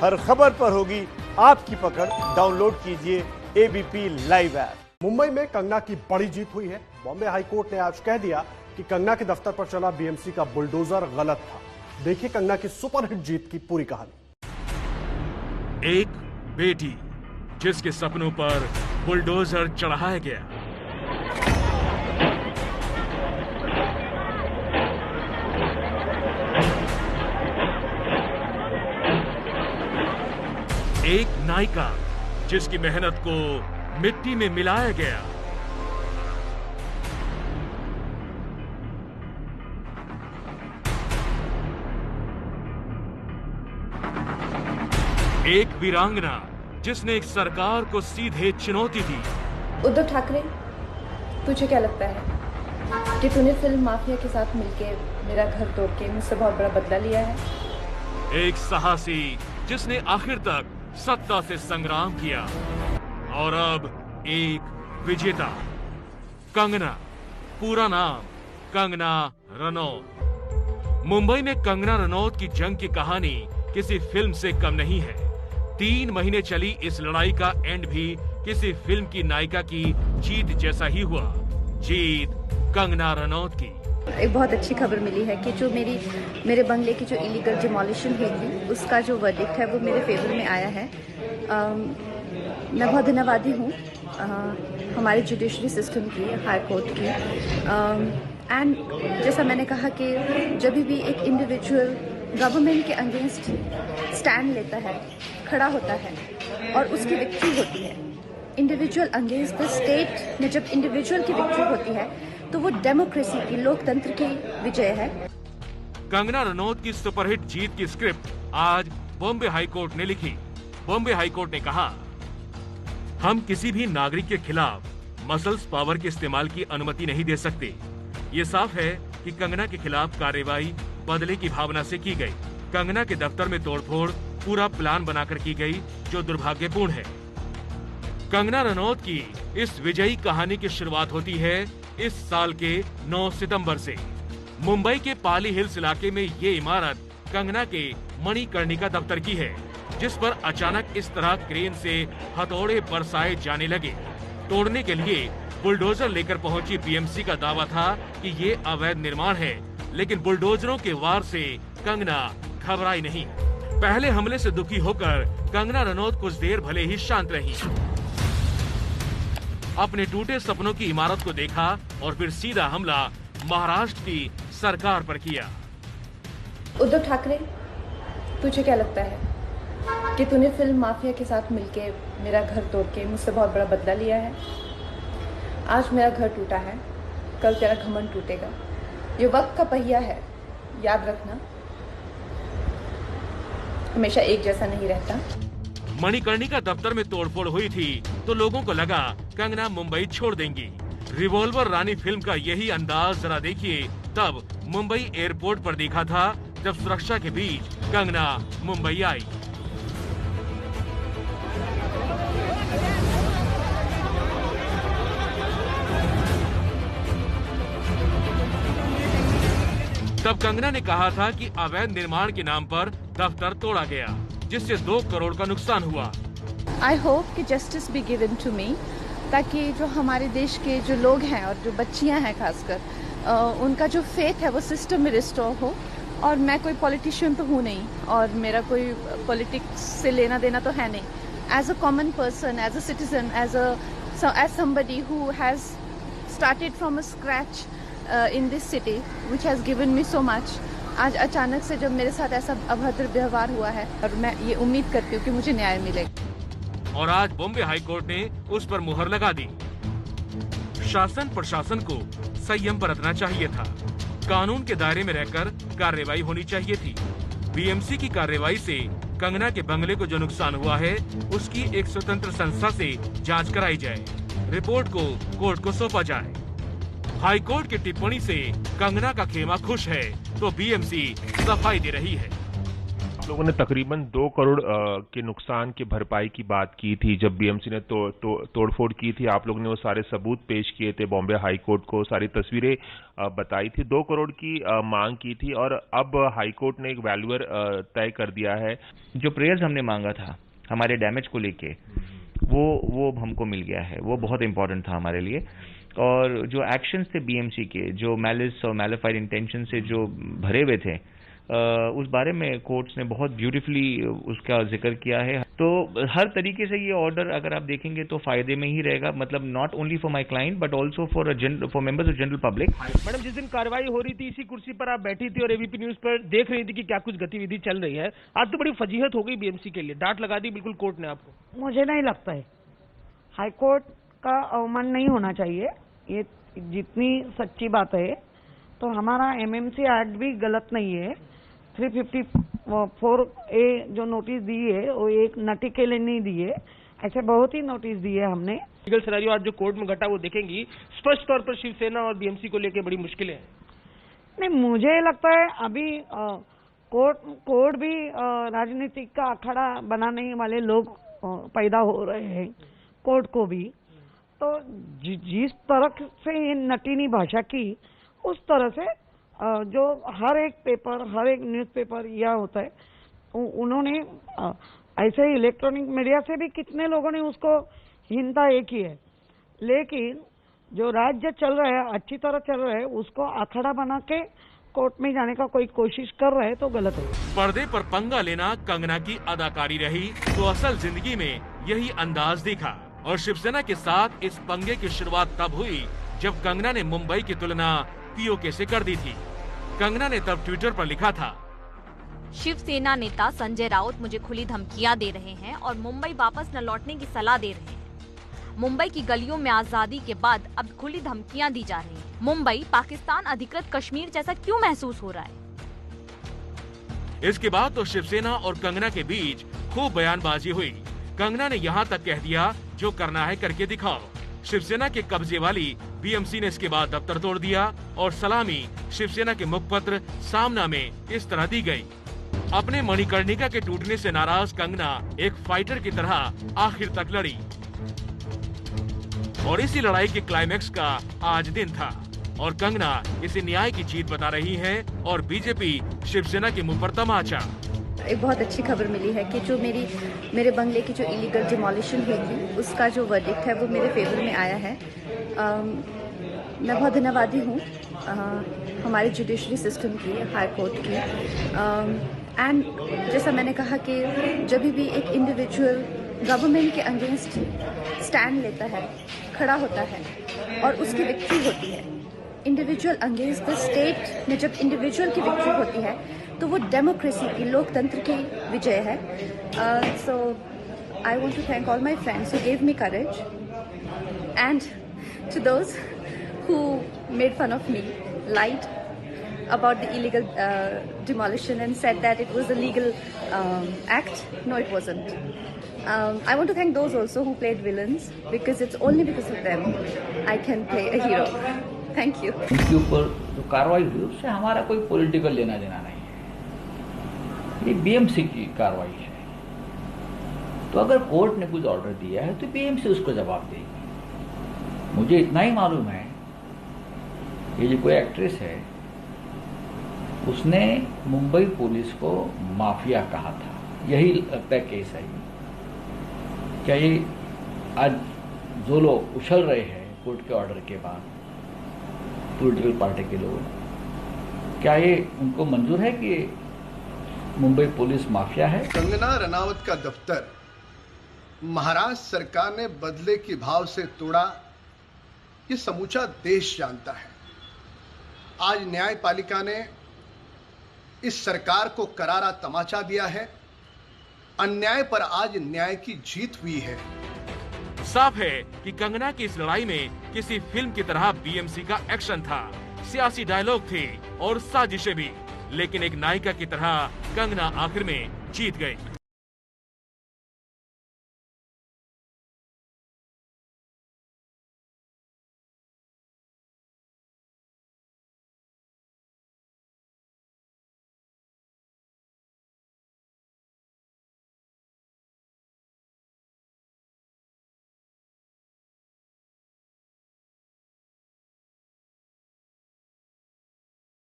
हर खबर पर होगी आपकी पकड़। डाउनलोड कीजिए एबीपी लाइव ऐप। मुंबई में कंगना की बड़ी जीत हुई है। बॉम्बे हाईकोर्ट ने आज कह दिया कि कंगना के दफ्तर पर चला बीएमसी का बुलडोजर गलत था। देखिए कंगना की सुपरहिट जीत की पूरी कहानी। एक बेटी जिसके सपनों पर बुलडोजर चढ़ाया गया। एक नायिका जिसकी मेहनत को मिट्टी में मिलाया गया। एक वीरांगना जिसने एक सरकार को सीधे चुनौती दी। उद्धव ठाकरे, तुझे क्या लगता है कि तूने फिल्म माफिया के साथ मिलकर मेरा घर तोड़ के मुझसे बहुत बड़ा बदला लिया है? एक साहसी जिसने आखिर तक सत्ता से संग्राम किया। और अब एक विजेता कंगना, पूरा नाम कंगना रनौत। मुंबई में कंगना रनौत की जंग की कहानी किसी फिल्म से कम नहीं है। 3 महीने चली इस लड़ाई का एंड भी किसी फिल्म की नायिका की जीत जैसा ही हुआ। जीत कंगना रनौत की। एक बहुत अच्छी खबर मिली है कि जो मेरे बंगले की जो इलीगल डिमोलिशन हुई थी उसका जो वर्डिक्ट है वो मेरे फेवर में आया है। मैं बहुत धन्यवादी हूँ हमारे जुडिशरी सिस्टम की, हाई कोर्ट की। एंड जैसा मैंने कहा कि जब भी एक इंडिविजुअल गवर्नमेंट के अगेंस्ट स्टैंड लेता है, खड़ा होता है और उसकी विक्ट्री होती है, इंडिविजुअल अगेंस्ट द स्टेट में जब इंडिविजुअल की विक्ट्री होती है तो वो डेमोक्रेसी की, लोकतंत्र की विजय है। कंगना रनौत की सुपरहिट जीत की स्क्रिप्ट आज बॉम्बे हाईकोर्ट ने लिखी। बॉम्बे हाईकोर्ट ने कहा, हम किसी भी नागरिक के खिलाफ मसल्स पावर के इस्तेमाल की अनुमति नहीं दे सकते। ये साफ है कि कंगना के खिलाफ कार्रवाई बदले की भावना से की गई। कंगना के दफ्तर में तोड़फोड़ पूरा प्लान बनाकर की गई, जो दुर्भाग्यपूर्ण है। कंगना रनौत की इस विजयी कहानी की शुरुआत होती है इस साल के 9 सितंबर से। मुंबई के पाली हिल्स इलाके में ये इमारत कंगना के मणिकर्णिका दफ्तर की है, जिस पर अचानक इस तरह क्रेन से हथौड़े बरसाए जाने लगे। तोड़ने के लिए बुलडोजर लेकर पहुंची बीएमसी का दावा था कि ये अवैध निर्माण है, लेकिन बुलडोजरों के वार से कंगना घबराई नहीं। पहले हमले से दुखी होकर कंगना रनौत कुछ देर भले ही शांत रही। अपने टूटे सपनों की इमारत को देखा और फिर सीधा हमला महाराष्ट्र की सरकार पर किया। उद्धव ठाकरे, तुझे क्या लगता है कि तूने फिल्म माफिया के साथ मिलकर मेरा घर तोड़ के मुझसे बहुत बड़ा बदला लिया है? आज मेरा घर टूटा है, कल तेरा घमंड टूटेगा। ये वक्त का पहिया है, याद रखना, हमेशा एक जैसा नहीं रहता। मणिकर्णिका दफ्तर में तोड़फोड़ हुई थी तो लोगों को लगा कंगना मुंबई छोड़ देंगी। रिवॉल्वर रानी फिल्म का यही अंदाज जरा देखिए तब मुंबई एयरपोर्ट पर देखा था, जब सुरक्षा के बीच कंगना मुंबई आई। तब कंगना ने कहा था कि अवैध निर्माण के नाम पर दफ्तर तोड़ा गया, जिससे 2 करोड़ का नुकसान हुआ। आई होप कि justice be given to me, ताकि जो हमारे देश के जो लोग हैं और जो बच्चियां हैं खासकर, उनका जो फेथ है वो सिस्टम में रिस्टोर हो। और मैं कोई पॉलिटिशियन तो हूँ नहीं और मेरा कोई पॉलिटिक्स से लेना देना तो है नहीं। As a common person, as a citizen, as somebody who has started from a scratch in this city which has given me so much, आज अचानक से जब मेरे साथ ऐसा अभद्र व्यवहार हुआ है, और मैं ये उम्मीद करती हूँ कि मुझे न्याय मिलेगा। और आज बॉम्बे हाईकोर्ट ने उस पर मुहर लगा दी। शासन प्रशासन को संयम बरतना चाहिए था, कानून के दायरे में रहकर कार्रवाई होनी चाहिए थी। बीएमसी की कार्रवाई से कंगना के बंगले को जो नुकसान हुआ है उसकी एक स्वतंत्र संस्था से जांच कराई जाए, रिपोर्ट को कोर्ट को सौंपा जाए। हाईकोर्ट की टिप्पणी से कंगना का खेमा खुश है तो बीएमसी सफाई दे रही है। लोगों ने तकरीबन 2 करोड़ के नुकसान की भरपाई की बात की थी जब बीएमसी ने तोड़फोड़ की थी। आप लोगों ने वो सारे सबूत पेश किए थे बॉम्बे हाई कोर्ट को, सारी तस्वीरें बताई थी, 2 करोड़ की मांग की थी और अब हाई कोर्ट ने एक वैल्यूअर तय कर दिया है। जो प्रेयर्स हमने मांगा था हमारे डैमेज को लेके वो हमको मिल गया है, वो बहुत इंपॉर्टेंट था हमारे लिए। और जो एक्शंस थे बीएमसी के, जो मैलिस और मैलिफाइड इंटेंशन से जो भरे हुए थे, उस बारे में कोर्ट्स ने बहुत ब्यूटीफुली उसका जिक्र किया है। तो हर तरीके से ये ऑर्डर अगर आप देखेंगे तो फायदे में ही रहेगा, मतलब not only for my client but also for members of general public. Madam, जिस दिन कार्रवाई हो रही थी इसी कुर्सी पर आप बैठी थी और एबीपी न्यूज पर देख रही थी कि क्या कुछ गतिविधि चल रही है। आज तो बड़ी फजीहत हो गई बीएमसी के लिए, डांट लगा दी बिल्कुल कोर्ट ने आपको। मुझे नहीं लगता है हाईकोर्ट का अवमान नहीं होना चाहिए, ये जितनी सच्ची बात है। तो हमारा एमएमसी एक्ट भी गलत नहीं है। 354A जो नोटिस दी है वो एक नटी के लिए नहीं दी है, ऐसे बहुत ही नोटिस दिए हमने। लीगल सिनेरियो आज जो कोर्ट में घटा वो देखेंगी, स्पष्ट तौर पर शिवसेना और बीएमसी को लेकर बड़ी मुश्किलें हैं। नहीं, मुझे लगता है अभी कोर्ट भी राजनीतिक का अखाड़ा बनाने वाले लोग पैदा हो रहे हैं कोर्ट को भी। तो जिस तरह से ये नटीनी भाषा की, उस तरह से जो हर एक पेपर, हर एक न्यूज़पेपर यह होता है, उन्होंने ऐसे ही इलेक्ट्रॉनिक मीडिया से भी कितने लोगों ने उसको हिंसा एक ही है। लेकिन जो राज्य चल रहा है, अच्छी तरह चल रहा है, उसको अखाड़ा बना के कोर्ट में जाने का कोई कोशिश कर रहा है तो गलत है। पर्दे पर पंगा लेना कंगना की अदाकारी रही तो असल जिंदगी में यही अंदाज दिखा। और शिवसेना के साथ इस पंगे की शुरुआत तब हुई जब कंगना ने मुंबई की तुलना पीओके से कर दी थी। कंगना ने तब ट्विटर पर लिखा था, शिवसेना नेता संजय राउत मुझे खुली धमकियां दे रहे हैं और मुंबई वापस न लौटने की सलाह दे रहे हैं। मुंबई की गलियों में आजादी के बाद अब खुली धमकियां दी जा रही हैं। मुंबई पाकिस्तान अधिकृत कश्मीर जैसा क्यों महसूस हो रहा है? इसके बाद तो शिवसेना और कंगना के बीच खूब बयानबाजी हुई। कंगना ने यहाँ तक कह दिया, जो करना है करके दिखाओ। शिवसेना के कब्जे वाली बीएमसी ने इसके बाद दफ्तर तोड़ दिया और सलामी शिवसेना के मुखपत्र सामना में इस तरह दी गई। अपने मणिकर्णिका के टूटने से नाराज कंगना एक फाइटर की तरह आखिर तक लड़ी और इसी लड़ाई के क्लाइमेक्स का आज दिन था और कंगना इसे न्याय की जीत बता रही है और बीजेपी शिवसेना के मुंह पर तमाचा। एक बहुत अच्छी खबर मिली है कि जो मेरे बंगले की जो इलीगल डिमोलिशन हुई थी उसका जो वर्डिक्ट है वो मेरे फेवर में आया है। मैं बहुत धन्यवादी हूँ हमारे जुडिशरी सिस्टम की, हाई कोर्ट की। एंड जैसा मैंने कहा कि जब भी एक इंडिविजुअल गवर्नमेंट के अगेंस्ट स्टैंड लेता है, खड़ा होता है और उसकी विक्ट्री होती है, इंडिविजुअल अगेंस्ट द स्टेट में जब इंडिविजुअल की विक्ट्री होती है तो वो डेमोक्रेसी की, लोकतंत्र की विजय है। So I want to thank all my friends who gave me courage and to those who made fun of me, lied about the illegal demolition and said that it was a legal act. No, it wasn't. I want to thank those also who played villains because it's only because of them I can play a hero. Thank you. इसके ऊपर जो कार्रवाई हुई उससे हमारा कोई political लेना देना नहीं है, ये बीएमसी की कार्रवाई है। तो अगर कोर्ट ने कुछ ऑर्डर दिया है तो बीएमसी उसको जवाब देगी। मुझे इतना ही मालूम है, ये जो कोई एक्ट्रेस है उसने मुंबई पुलिस को माफिया कहा था, यही लगता है केस है। क्या ये आज जो लोग उछल रहे हैं कोर्ट के ऑर्डर के बाद, पॉलिटिकल पार्टी के लोग, क्या ये उनको मंजूर है कि मुंबई पुलिस माफिया है? कंगना रनावत का दफ्तर महाराष्ट्र सरकार ने बदले के भाव से तोड़ा, ये समूचा देश जानता है। आज न्यायपालिका ने इस सरकार को करारा तमाचा दिया है। अन्याय पर आज न्याय की जीत हुई है। साफ है कि कंगना की इस लड़ाई में किसी फिल्म की तरह बीएमसी का एक्शन था, सियासी डायलॉग थे और साजिशें भी, लेकिन एक नायिका की तरह कंगना आखिर में जीत गई।